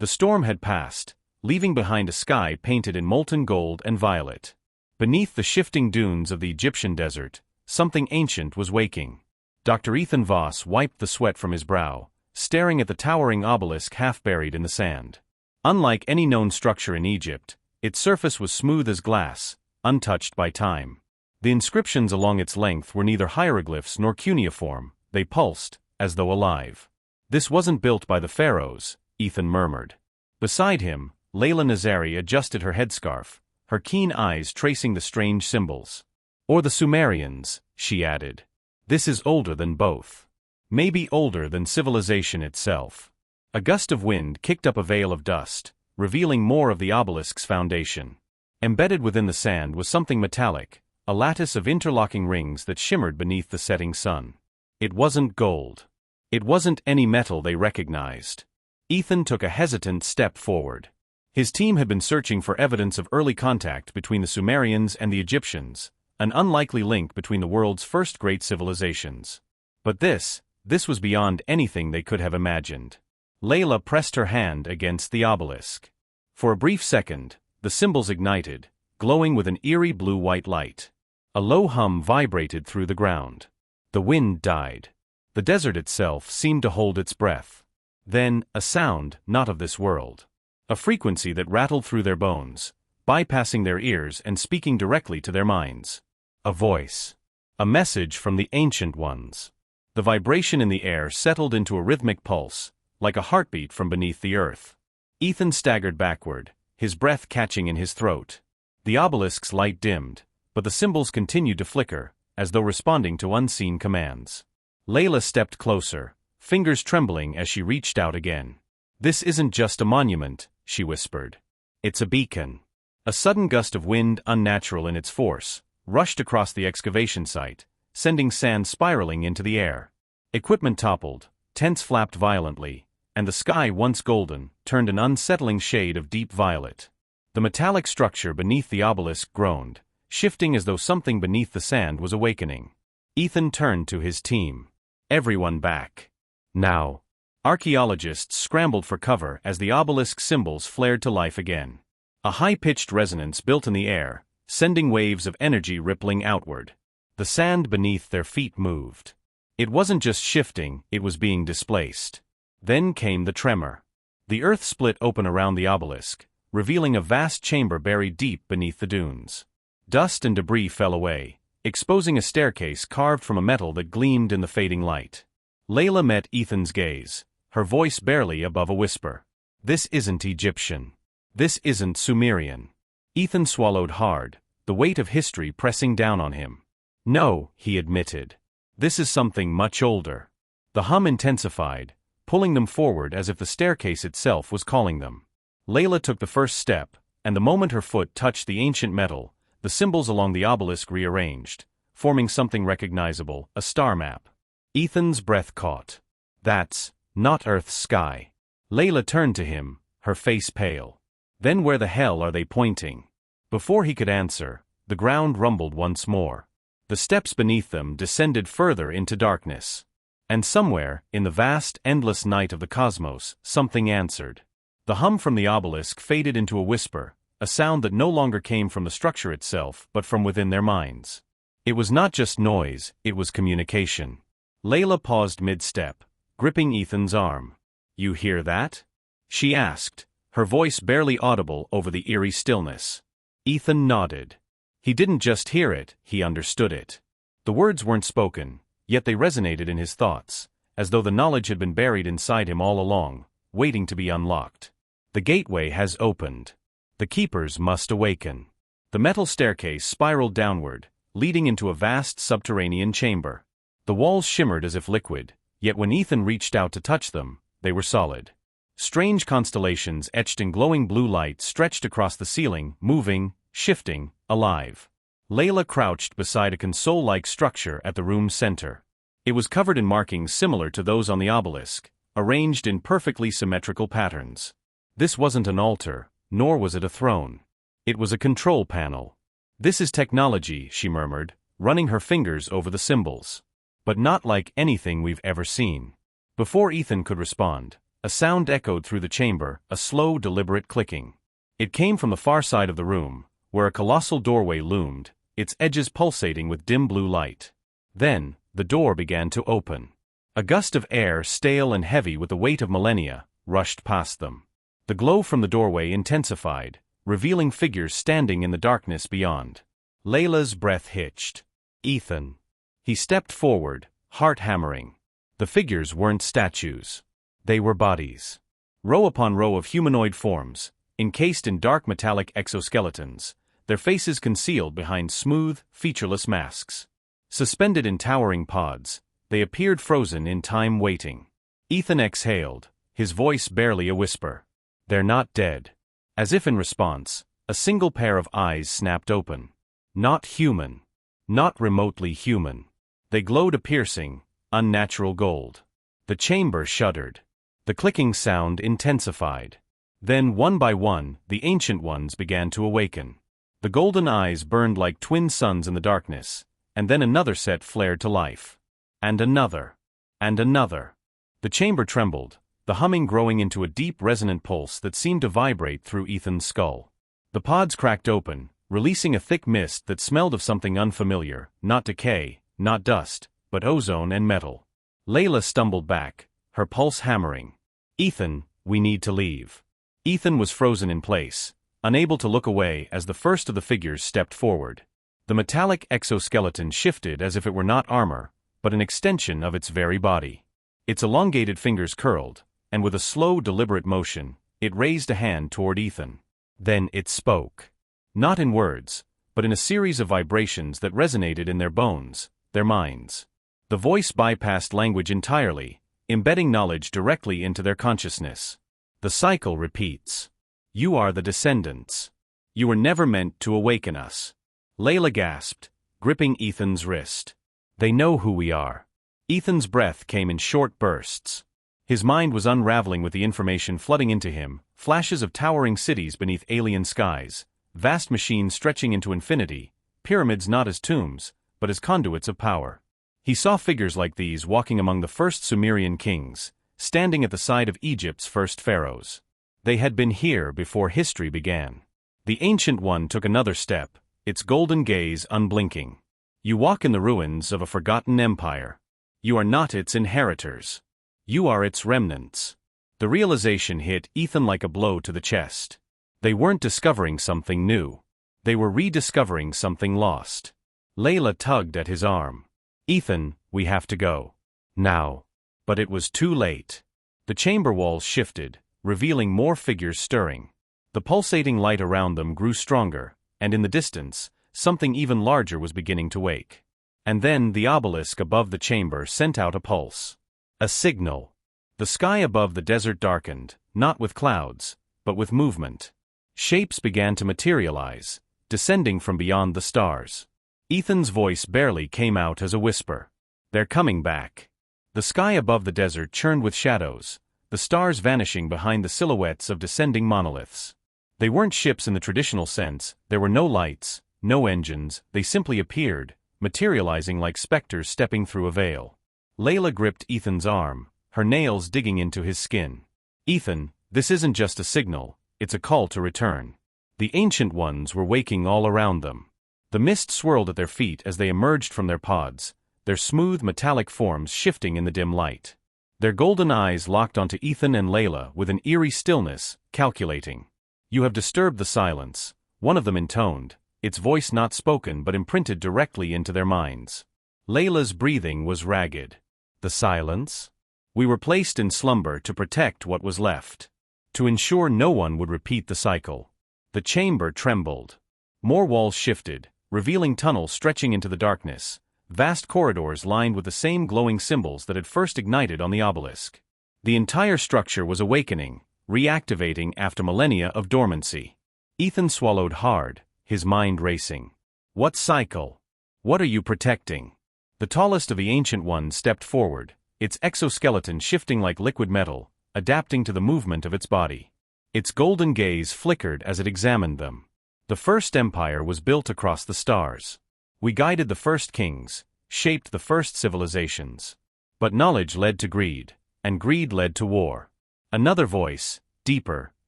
The storm had passed, leaving behind a sky painted in molten gold and violet. Beneath the shifting dunes of the Egyptian desert, something ancient was waking. Dr. Ethan Voss wiped the sweat from his brow, staring at the towering obelisk half buried in the sand. Unlike any known structure in Egypt, its surface was smooth as glass, untouched by time. The inscriptions along its length were neither hieroglyphs nor cuneiform, they pulsed, as though alive. "This wasn't built by the pharaohs," Ethan murmured. Beside him, Layla Nazari adjusted her headscarf, her keen eyes tracing the strange symbols. "Or the Sumerians," she added. "This is older than both. Maybe older than civilization itself." A gust of wind kicked up a veil of dust, revealing more of the obelisk's foundation. Embedded within the sand was something metallic, a lattice of interlocking rings that shimmered beneath the setting sun. It wasn't gold. It wasn't any metal they recognized. Ethan took a hesitant step forward. His team had been searching for evidence of early contact between the Sumerians and the Egyptians, an unlikely link between the world's first great civilizations. But this was beyond anything they could have imagined. Layla pressed her hand against the obelisk. For a brief second, the symbols ignited, glowing with an eerie blue-white light. A low hum vibrated through the ground. The wind died. The desert itself seemed to hold its breath. Then, a sound not of this world. A frequency that rattled through their bones, bypassing their ears and speaking directly to their minds. A voice. A message from the Ancient Ones. The vibration in the air settled into a rhythmic pulse, like a heartbeat from beneath the earth. Ethan staggered backward, his breath catching in his throat. The obelisk's light dimmed, but the symbols continued to flicker, as though responding to unseen commands. Layla stepped closer, fingers trembling as she reached out again. "This isn't just a monument," she whispered. "It's a beacon." A sudden gust of wind, unnatural in its force, rushed across the excavation site, sending sand spiraling into the air. Equipment toppled, tents flapped violently, and the sky, once golden, turned an unsettling shade of deep violet. The metallic structure beneath the obelisk groaned, shifting as though something beneath the sand was awakening. Ethan turned to his team. "Everyone back. Now." Archaeologists scrambled for cover as the obelisk symbols flared to life again. A high-pitched resonance built in the air, sending waves of energy rippling outward. The sand beneath their feet moved. It wasn't just shifting, it was being displaced. Then came the tremor. The earth split open around the obelisk, revealing a vast chamber buried deep beneath the dunes. Dust and debris fell away, exposing a staircase carved from a metal that gleamed in the fading light. Layla met Ethan's gaze, her voice barely above a whisper. "This isn't Egyptian. This isn't Sumerian." Ethan swallowed hard, the weight of history pressing down on him. "No," he admitted. "This is something much older." The hum intensified, pulling them forward as if the staircase itself was calling them. Layla took the first step, and the moment her foot touched the ancient metal, the symbols along the obelisk rearranged, forming something recognizable, a star map. Ethan's breath caught. "That's not Earth's sky." Layla turned to him, her face pale. "Then where the hell are they pointing?" Before he could answer, the ground rumbled once more. The steps beneath them descended further into darkness. And somewhere, in the vast, endless night of the cosmos, something answered. The hum from the obelisk faded into a whisper, a sound that no longer came from the structure itself but from within their minds. It was not just noise, it was communication. Layla paused mid-step, gripping Ethan's arm. "You hear that?" she asked, her voice barely audible over the eerie stillness. Ethan nodded. He didn't just hear it, he understood it. The words weren't spoken, yet they resonated in his thoughts, as though the knowledge had been buried inside him all along, waiting to be unlocked. The gateway has opened. The keepers must awaken. The metal staircase spiraled downward, leading into a vast subterranean chamber. The walls shimmered as if liquid, yet when Ethan reached out to touch them, they were solid. Strange constellations etched in glowing blue light stretched across the ceiling, moving, shifting, alive. Layla crouched beside a console-like structure at the room's center. It was covered in markings similar to those on the obelisk, arranged in perfectly symmetrical patterns. This wasn't an altar, nor was it a throne. It was a control panel. "This is technology," she murmured, running her fingers over the symbols. "But not like anything we've ever seen." Before Ethan could respond, A sound echoed through the chamber, a slow, deliberate clicking. It came from the far side of the room, where a colossal doorway loomed, its edges pulsating with dim blue light. Then, the door began to open. A gust of air, stale and heavy with the weight of millennia, rushed past them. The glow from the doorway intensified, revealing figures standing in the darkness beyond. Layla's breath hitched. Ethan. He stepped forward, heart hammering. The figures weren't statues. They were bodies. Row upon row of humanoid forms, encased in dark metallic exoskeletons, their faces concealed behind smooth, featureless masks. Suspended in towering pods, they appeared frozen in time waiting. Ethan exhaled, his voice barely a whisper. "They're not dead." As if in response, a single pair of eyes snapped open. Not human. Not remotely human. They glowed a piercing, unnatural gold. The chamber shuddered. The clicking sound intensified. Then, one by one, the Ancient Ones began to awaken. The golden eyes burned like twin suns in the darkness, and then another set flared to life. And another. And another. The chamber trembled, the humming growing into a deep resonant pulse that seemed to vibrate through Ethan's skull. The pods cracked open, releasing a thick mist that smelled of something unfamiliar, not decay, not dust, but ozone and metal. Layla stumbled back, her pulse hammering. "Ethan, we need to leave." Ethan was frozen in place, unable to look away as the first of the figures stepped forward. The metallic exoskeleton shifted as if it were not armor, but an extension of its very body. Its elongated fingers curled, and with a slow, deliberate motion, it raised a hand toward Ethan. Then it spoke. Not in words, but in a series of vibrations that resonated in their bones, their minds. The voice bypassed language entirely, embedding knowledge directly into their consciousness. The cycle repeats. You are the descendants. You were never meant to awaken us. Layla gasped, gripping Ethan's wrist. They know who we are. Ethan's breath came in short bursts. His mind was unraveling with the information flooding into him, flashes of towering cities beneath alien skies, vast machines stretching into infinity, pyramids not as tombs, but as conduits of power. He saw figures like these walking among the first Sumerian kings, standing at the side of Egypt's first pharaohs. They had been here before history began. The Ancient One took another step, its golden gaze unblinking. You walk in the ruins of a forgotten empire. You are not its inheritors. You are its remnants. The realization hit Ethan like a blow to the chest. They weren't discovering something new. They were rediscovering something lost. Layla tugged at his arm. "Ethan, we have to go. Now." But it was too late. The chamber walls shifted, revealing more figures stirring. The pulsating light around them grew stronger, and in the distance, something even larger was beginning to wake. And then the obelisk above the chamber sent out a pulse. A signal. The sky above the desert darkened, not with clouds, but with movement. Shapes began to materialize, descending from beyond the stars. Ethan's voice barely came out as a whisper. "They're coming back." The sky above the desert churned with shadows, the stars vanishing behind the silhouettes of descending monoliths. They weren't ships in the traditional sense, there were no lights, no engines, they simply appeared, materializing like specters stepping through a veil. Layla gripped Ethan's arm, her nails digging into his skin. "Ethan, this isn't just a signal, it's a call to return." The Ancient Ones were waking all around them. The mist swirled at their feet as they emerged from their pods, their smooth metallic forms shifting in the dim light. Their golden eyes locked onto Ethan and Layla with an eerie stillness, calculating. "You have disturbed the silence," one of them intoned, its voice not spoken but imprinted directly into their minds. Layla's breathing was ragged. "The silence?" "We were placed in slumber to protect what was left. To ensure no one would repeat the cycle." The chamber trembled. More walls shifted, revealing tunnels stretching into the darkness, vast corridors lined with the same glowing symbols that had first ignited on the obelisk. The entire structure was awakening, reactivating after millennia of dormancy. Ethan swallowed hard, his mind racing. What cycle? What are you protecting? The tallest of the Ancient Ones stepped forward, its exoskeleton shifting like liquid metal, adapting to the movement of its body. Its golden gaze flickered as it examined them. The first empire was built across the stars. We guided the first kings, shaped the first civilizations. But knowledge led to greed, and greed led to war. Another voice, deeper,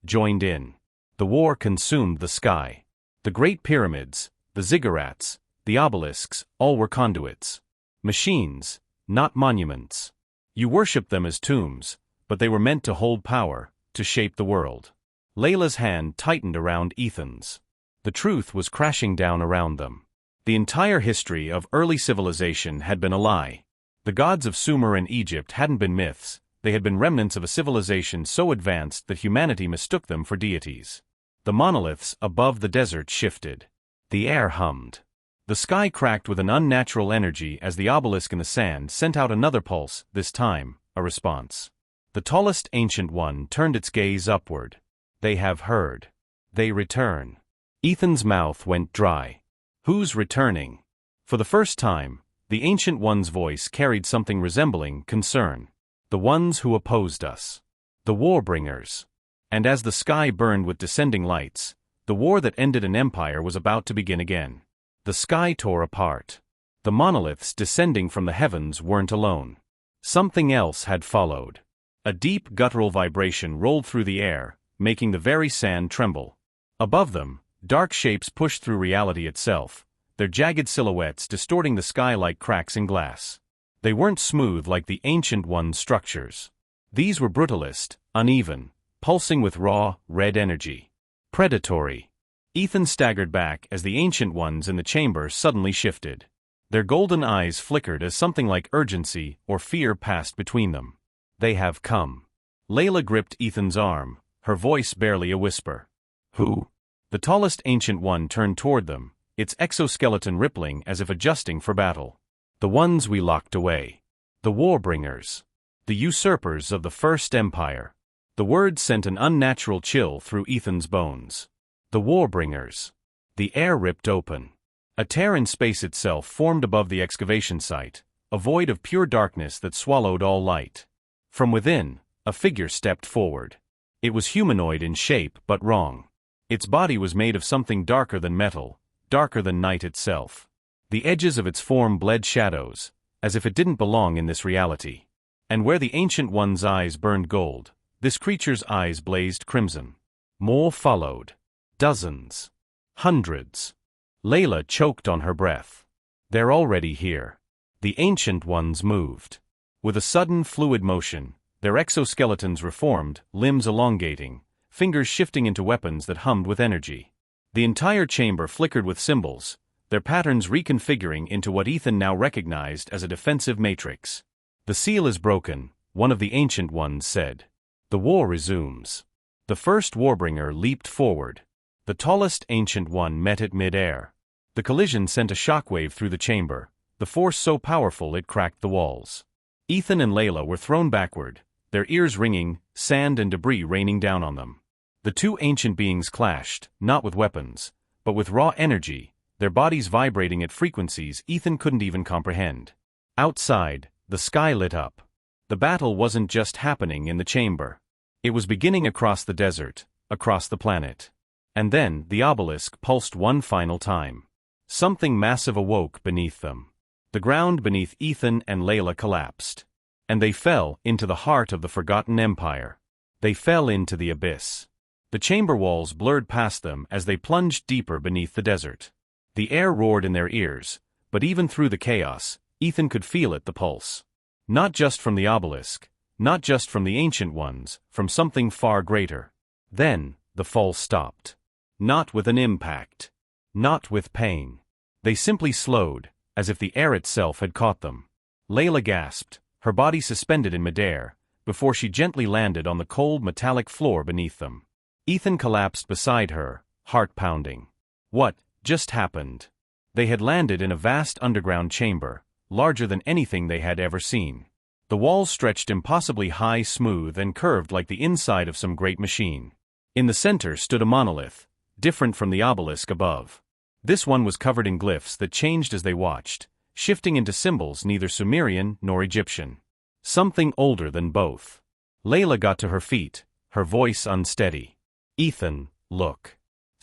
joined in. The war consumed the sky. The Great Pyramids, the ziggurats, the obelisks, all were conduits. Machines, not monuments. You worshipped them as tombs, but they were meant to hold power, to shape the world. Layla's hand tightened around Ethan's. The truth was crashing down around them. The entire history of early civilization had been a lie. The gods of Sumer and Egypt hadn't been myths, they had been remnants of a civilization so advanced that humanity mistook them for deities. The monoliths above the desert shifted. The air hummed. The sky cracked with an unnatural energy as the obelisk in the sand sent out another pulse, this time, a response. The tallest ancient one turned its gaze upward. They have heard. They return. Ethan's mouth went dry. Who's returning? For the first time, the Ancient One's voice carried something resembling concern. The ones who opposed us. The Warbringers. And as the sky burned with descending lights, the war that ended an empire was about to begin again. The sky tore apart. The monoliths descending from the heavens weren't alone. Something else had followed. A deep guttural vibration rolled through the air, making the very sand tremble. Above them, dark shapes pushed through reality itself, their jagged silhouettes distorting the sky like cracks in glass. They weren't smooth like the Ancient One's structures. These were brutalist, uneven, pulsing with raw, red energy. Predatory. Ethan staggered back as the Ancient Ones in the chamber suddenly shifted. Their golden eyes flickered as something like urgency or fear passed between them. They have come. Layla gripped Ethan's arm, her voice barely a whisper. Who? The tallest Ancient One turned toward them, its exoskeleton rippling as if adjusting for battle. The ones we locked away. The Warbringers. The usurpers of the First Empire. The word sent an unnatural chill through Ethan's bones. The Warbringers. The air ripped open. A tear in space itself formed above the excavation site, a void of pure darkness that swallowed all light. From within, a figure stepped forward. It was humanoid in shape but wrong. Its body was made of something darker than metal, darker than night itself. The edges of its form bled shadows, as if it didn't belong in this reality. And where the Ancient One's eyes burned gold, this creature's eyes blazed crimson. More followed. Dozens. Hundreds. Layla choked on her breath. They're already here. The Ancient Ones moved. With a sudden fluid motion, their exoskeletons reformed, limbs elongating, fingers shifting into weapons that hummed with energy. The entire chamber flickered with symbols, their patterns reconfiguring into what Ethan now recognized as a defensive matrix. The seal is broken, one of the Ancient Ones said. The war resumes. The first Warbringer leaped forward. The tallest Ancient One met it mid-air. The collision sent a shockwave through the chamber, the force so powerful it cracked the walls. Ethan and Layla were thrown backward, their ears ringing, sand and debris raining down on them. The two ancient beings clashed, not with weapons, but with raw energy, their bodies vibrating at frequencies Ethan couldn't even comprehend. Outside, the sky lit up. The battle wasn't just happening in the chamber. It was beginning across the desert, across the planet. And then, the obelisk pulsed one final time. Something massive awoke beneath them. The ground beneath Ethan and Layla collapsed. And they fell into the heart of the forgotten empire. They fell into the abyss. The chamber walls blurred past them as they plunged deeper beneath the desert. The air roared in their ears, but even through the chaos, Ethan could feel it, the pulse. Not just from the obelisk, not just from the Ancient Ones, from something far greater. Then, the fall stopped. Not with an impact. Not with pain. They simply slowed, as if the air itself had caught them. Layla gasped, her body suspended in midair, before she gently landed on the cold metallic floor beneath them. Ethan collapsed beside her, heart pounding. What just happened? They had landed in a vast underground chamber, larger than anything they had ever seen. The walls stretched impossibly high, smooth, and curved like the inside of some great machine. In the center stood a monolith, different from the obelisk above. This one was covered in glyphs that changed as they watched, shifting into symbols neither Sumerian nor Egyptian. Something older than both. Layla got to her feet, her voice unsteady. Ethan, look.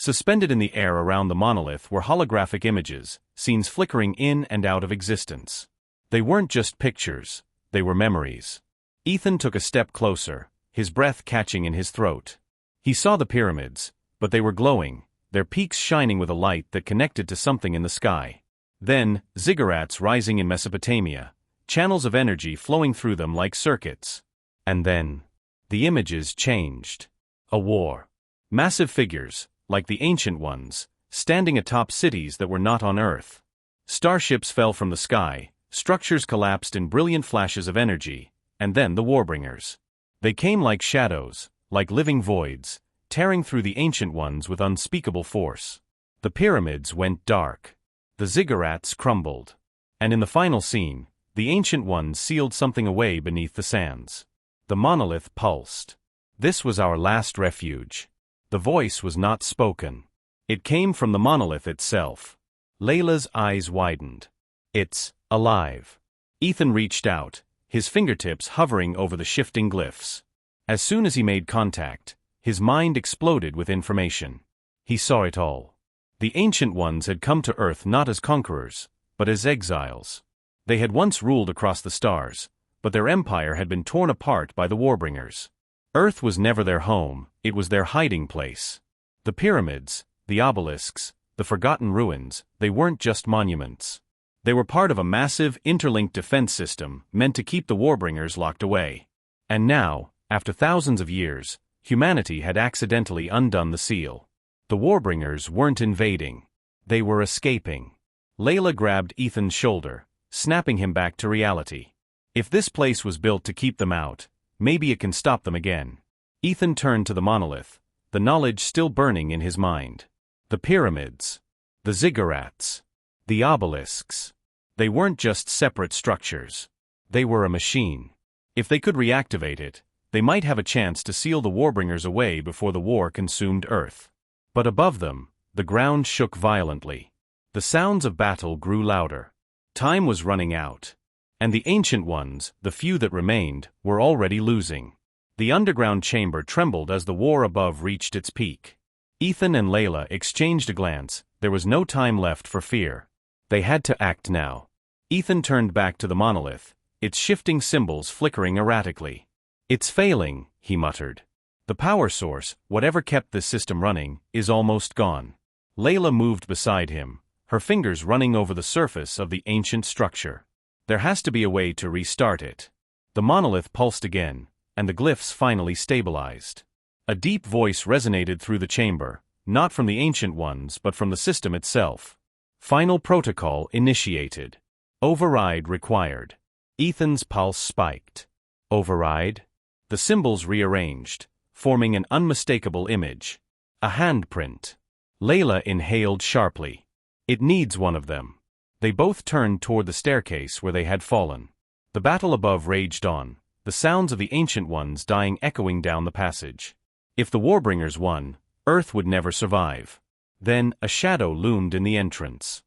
Suspended in the air around the monolith were holographic images, scenes flickering in and out of existence. They weren't just pictures, they were memories. Ethan took a step closer, his breath catching in his throat. He saw the pyramids, but they were glowing, their peaks shining with a light that connected to something in the sky. Then, ziggurats rising in Mesopotamia, channels of energy flowing through them like circuits. And then, the images changed. A war. Massive figures, like the Ancient Ones, standing atop cities that were not on Earth. Starships fell from the sky, structures collapsed in brilliant flashes of energy, and then the Warbringers. They came like shadows, like living voids, tearing through the Ancient Ones with unspeakable force. The pyramids went dark. The ziggurats crumbled. And in the final scene, the Ancient Ones sealed something away beneath the sands. The monolith pulsed. This was our last refuge. The voice was not spoken. It came from the monolith itself. Layla's eyes widened. It's alive. Ethan reached out, his fingertips hovering over the shifting glyphs. As soon as he made contact, his mind exploded with information. He saw it all. The Ancient Ones had come to Earth not as conquerors, but as exiles. They had once ruled across the stars, but their empire had been torn apart by the Warbringers. Earth was never their home, it was their hiding place. The pyramids, the obelisks, the forgotten ruins, they weren't just monuments. They were part of a massive, interlinked defense system meant to keep the Warbringers locked away. And now, after thousands of years, humanity had accidentally undone the seal. The Warbringers weren't invading. They were escaping. Layla grabbed Ethan's shoulder, snapping him back to reality. If this place was built to keep them out, maybe it can stop them again. Ethan turned to the monolith, the knowledge still burning in his mind. The pyramids. The ziggurats. The obelisks. They weren't just separate structures. They were a machine. If they could reactivate it, they might have a chance to seal the Warbringers away before the war consumed Earth. But above them, the ground shook violently. The sounds of battle grew louder. Time was running out. And the Ancient Ones, the few that remained, were already losing. The underground chamber trembled as the war above reached its peak. Ethan and Layla exchanged a glance. There was no time left for fear. They had to act now. Ethan turned back to the monolith, its shifting symbols flickering erratically. "It's failing," he muttered. "The power source, whatever kept this system running, is almost gone." Layla moved beside him, her fingers running over the surface of the ancient structure. There has to be a way to restart it. The monolith pulsed again, and the glyphs finally stabilized. A deep voice resonated through the chamber, not from the Ancient Ones but from the system itself. Final protocol initiated. Override required. Ethan's pulse spiked. Override? The symbols rearranged, forming an unmistakable image. A handprint. Layla inhaled sharply. It needs one of them. They both turned toward the staircase where they had fallen. The battle above raged on, the sounds of the Ancient Ones dying echoing down the passage. If the Warbringers won, Earth would never survive. Then, a shadow loomed in the entrance.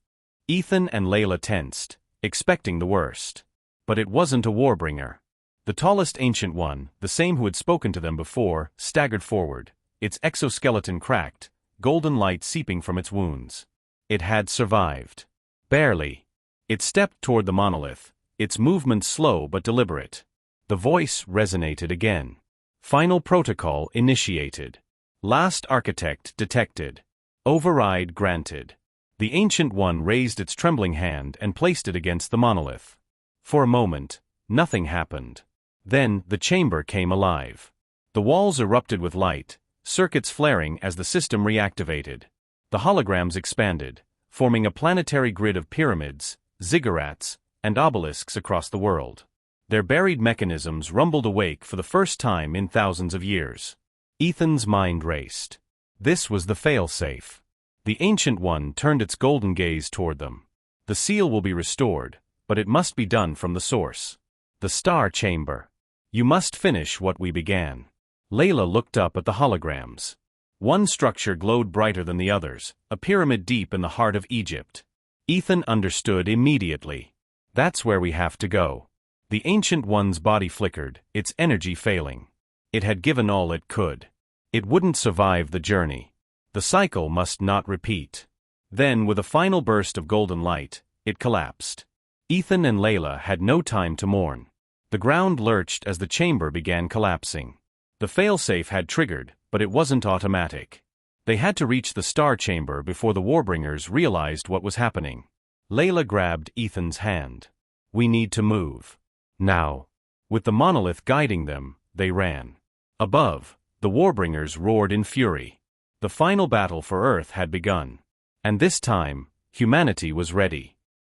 Ethan and Layla tensed, expecting the worst. But it wasn't a Warbringer. The tallest Ancient One, the same who had spoken to them before, staggered forward, its exoskeleton cracked, golden light seeping from its wounds. It had survived. Barely. It stepped toward the monolith, its movements slow but deliberate. The voice resonated again. Final protocol initiated. Last architect detected. Override granted. The Ancient One raised its trembling hand and placed it against the monolith. For a moment, nothing happened. Then, the chamber came alive. The walls erupted with light, circuits flaring as the system reactivated. The holograms expanded, forming a planetary grid of pyramids, ziggurats, and obelisks across the world. Their buried mechanisms rumbled awake for the first time in thousands of years. Ethan's mind raced. This was the failsafe. The Ancient One turned its golden gaze toward them. The seal will be restored, but it must be done from the source. The Star Chamber. You must finish what we began. Layla looked up at the holograms. One structure glowed brighter than the others, a pyramid deep in the heart of Egypt. Ethan understood immediately. That's where we have to go. The Ancient One's body flickered, its energy failing. It had given all it could. It wouldn't survive the journey. The cycle must not repeat. Then, with a final burst of golden light, it collapsed. Ethan and Layla had no time to mourn. The ground lurched as the chamber began collapsing. The failsafe had triggered, but it wasn't automatic. They had to reach the star chamber before the Warbringers realized what was happening. Layla grabbed Ethan's hand. "We need to move. Now." With the monolith guiding them, they ran. Above, the Warbringers roared in fury. The final battle for Earth had begun. And this time, humanity was ready.